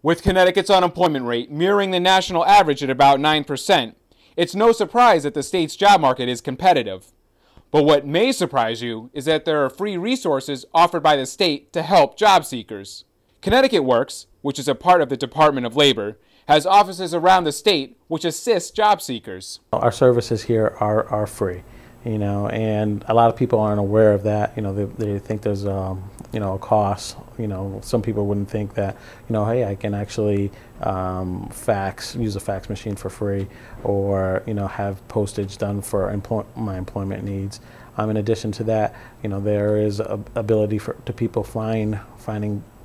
With Connecticut's unemployment rate mirroring the national average at about 9%, it's no surprise that the state's job market is competitive. But what may surprise you is that there are free resources offered by the state to help job seekers. Connecticut Works, which is a part of the Department of Labor, has offices around the state which assist job seekers. Our services here are free, and a lot of people aren't aware of that. They think there's a cost. Some people wouldn't think that, hey, I can actually use a fax machine for free, or have postage done for my employment needs. In addition to that, there is a ability to people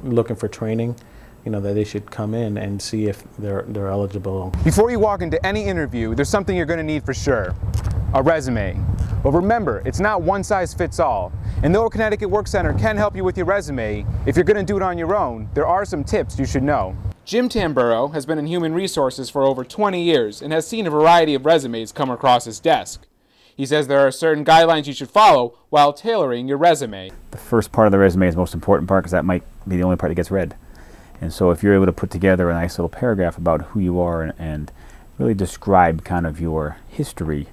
looking for training, that they should come in and see if they're eligible. Before you walk into any interview, there's something you're going to need for sure: a resume. But remember, it's not one size fits all. And though a Connecticut Work Center can help you with your resume, if you're going to do it on your own, there are some tips you should know. Jim Tamburo has been in human resources for over 20 years and has seen a variety of resumes come across his desk. He says there are certain guidelines you should follow while tailoring your resume. The first part of the resume is the most important part, because that might be the only part that gets read. And so if you're able to put together a nice little paragraph about who you are and really describe kind of your history,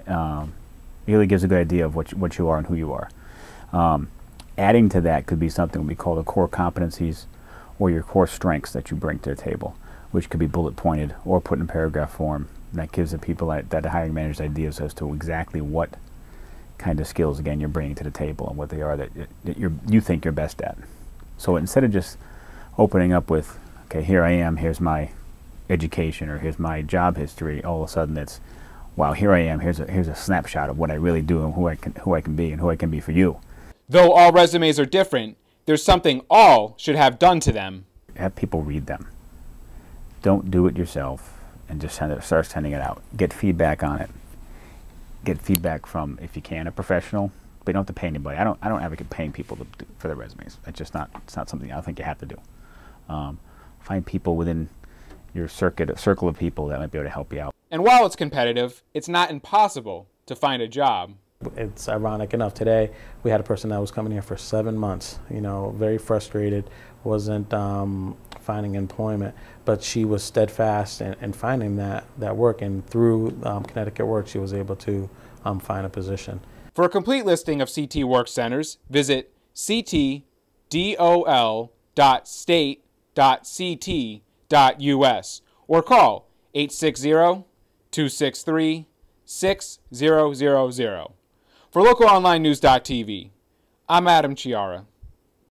it really gives a good idea of what you are and who you are. Adding to that could be something we call the core competencies, or your core strengths that you bring to the table, which could be bullet pointed or put in paragraph form. And that gives the people that hiring managers ideas as to exactly what kind of skills, again, you're bringing to the table and what they are that you think you're best at. So instead of just opening up with, okay, here I am, here's my education, or here's my job history, all of a sudden it's, wow, here I am, here's a snapshot of what I really do and who I can be and who I can be for you. Though all resumes are different, there's something all should have done to them. Have people read them. Don't do it yourself and just start sending it out. Get feedback on it. Get feedback from, if you can, a professional. But you don't have to pay anybody. I don't advocate paying people for their resumes. It's not something I think you have to do. Find people within your circle of people that might be able to help you out. And while it's competitive, it's not impossible to find a job. It's ironic enough, today we had a person that was coming here for 7 months, very frustrated, wasn't finding employment, but she was steadfast in finding that work, and through Connecticut Work she was able to find a position. For a complete listing of CT Work Centers, visit ctdol.state.ct.us or call 860-263-6000. For LocalOnlineNews.tv, I'm Adam Chiara.